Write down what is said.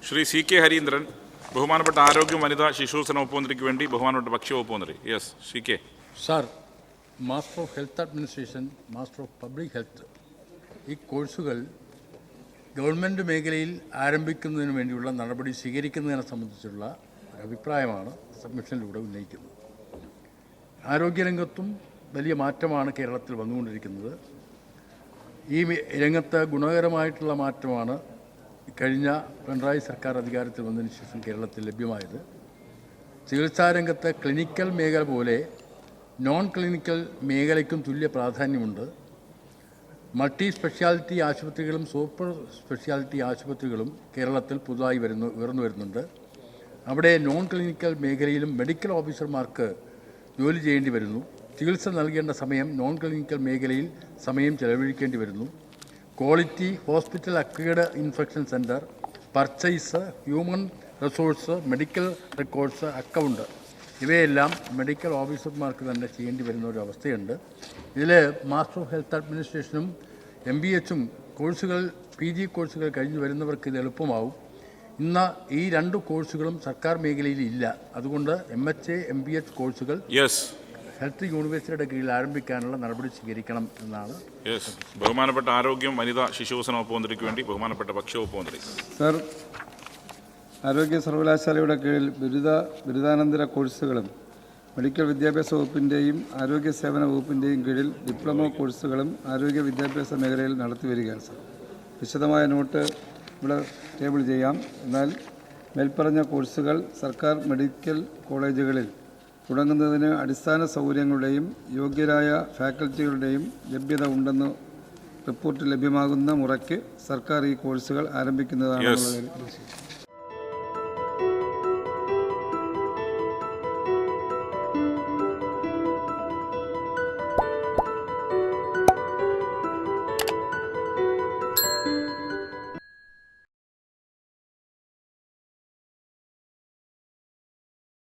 Shri C K Harindran, ബഹുമാനപ്പെട്ട ആരോഗ്യ വനിതാ ശിശുവികസന വകുപ്പ് മന്ത്രിക്ക് വേണ്ടി ബഹുമാനപ്പെട്ട ഭക്ഷ്യവകുപ്പ് മന്ത്രി. Yes, C K. Sir, master of health administration, master of public health, ഈ കോഴ്സുകൾ ഗവൺമെൻറ് മേഖലയിൽ ആരംഭിക്കുന്നതിന് വേണ്ടിയുള്ള നടപടി സ്വീകരിക്കുന്നതിനെ സംബന്ധിച്ചുള്ള അഭിപ്രായമാണ് സബ്മിഷനിലൂടെ ഉന്നയിക്കുന്നത്. ആരോഗ്യരംഗത്തും വലിയ മാറ്റമാണ് കേരളത്തിൽ വന്നുകൊണ്ടിരിക്കുന്നത്. ഈ രംഗത്ത് ഗുണകരമായിട്ടുള്ള മാറ്റമാണ് കഴിഞ്ഞ പിണറായി സർക്കാർ അധികാരത്തിൽ വന്നതിന് ശേഷം കേരളത്തിൽ ലഭ്യമായത്. ചികിത്സാരംഗത്ത് ക്ലിനിക്കൽ മേഖല പോലെ നോൺ ക്ലിനിക്കൽ മേഖലയ്ക്കും തുല്യ പ്രാധാന്യമുണ്ട്. മൾട്ടി സ്പെഷ്യാലിറ്റി ആശുപത്രികളും സൂപ്പർ സ്പെഷ്യാലിറ്റി ആശുപത്രികളും കേരളത്തിൽ പുതുതായി ഉയർന്നു വരുന്നുണ്ട്. അവിടെ നോൺ ക്ലിനിക്കൽ മേഖലയിലും മെഡിക്കൽ ഓഫീസർമാർക്ക് ജോലി ചെയ്യേണ്ടി വരുന്നു. ചികിത്സ നൽകേണ്ട സമയം നോൺ ക്ലിനിക്കൽ മേഖലയിൽ സമയം ചെലവഴിക്കേണ്ടി വരുന്നു. Quality, hospital acquired infection centre, purchase, human resource, medical records, account ഇവയെല്ലാം മെഡിക്കൽ ഓഫീസർമാർക്ക് തന്നെ ചെയ്യേണ്ടി വരുന്ന ഒരു അവസ്ഥയുണ്ട്. ഇതിൽ മാസ്റ്റർ ഓഫ് ഹെൽത്ത് അഡ്മിനിസ്ട്രേഷനും MBH കോഴ്സുകൾ, PG കോഴ്സുകൾ കഴിഞ്ഞു വരുന്നവർക്ക് ഇത് എളുപ്പമാവും. ഇന്ന് ഈ രണ്ട് കോഴ്സുകളും സർക്കാർ മേഖലയിൽ ഇല്ല. അതുകൊണ്ട് MHA, MBH കോഴ്സുകൾ ഹെൽത്ത് യൂണിവേഴ്സിറ്റിയുടെ കീഴിൽ ആരംഭിക്കാനുള്ള നടപടി സ്വീകരിക്കണം എന്നാണ്. ബഹുമാനപ്പെട്ട ആരോഗ്യം വനിതാ ശിശുവികസന വകുപ്പ് മന്ത്രിക്ക് വേണ്ടി ബഹുമാനപ്പെട്ട ഭക്ഷ്യവകുപ്പ് മന്ത്രി. സർ, ആരോഗ്യ സർവകലാശാലയുടെ കീഴിൽ ബിരുദാനന്തര കോഴ്സുകളും മെഡിക്കൽ വിദ്യാഭ്യാസ വകുപ്പിൻ്റെയും ആരോഗ്യ സേവന വകുപ്പിൻ്റെയും കീഴിൽ ഡിപ്ലോമ കോഴ്സുകളും ആരോഗ്യ വിദ്യാഭ്യാസ മേഖലയിൽ നടത്തിവരികയാണ്. സർ, വിശദമായ നോട്ട് ഇവിടെ ടേബിൾ ചെയ്യാം. എന്നാൽ മേൽപ്പറഞ്ഞ കോഴ്സുകൾ സർക്കാർ മെഡിക്കൽ കോളേജുകളിൽ തുടങ്ങുന്നതിന് അടിസ്ഥാന സൗകര്യങ്ങളുടെയും യോഗ്യരായ ഫാക്കൽറ്റികളുടെയും ലഭ്യത ഉണ്ടെന്ന് റിപ്പോർട്ട് ലഭ്യമാകുന്ന മുറയ്ക്ക് സർക്കാർ ഈ കോഴ്സുകൾ ആരംഭിക്കുന്നതാണെന്നുള്ളത്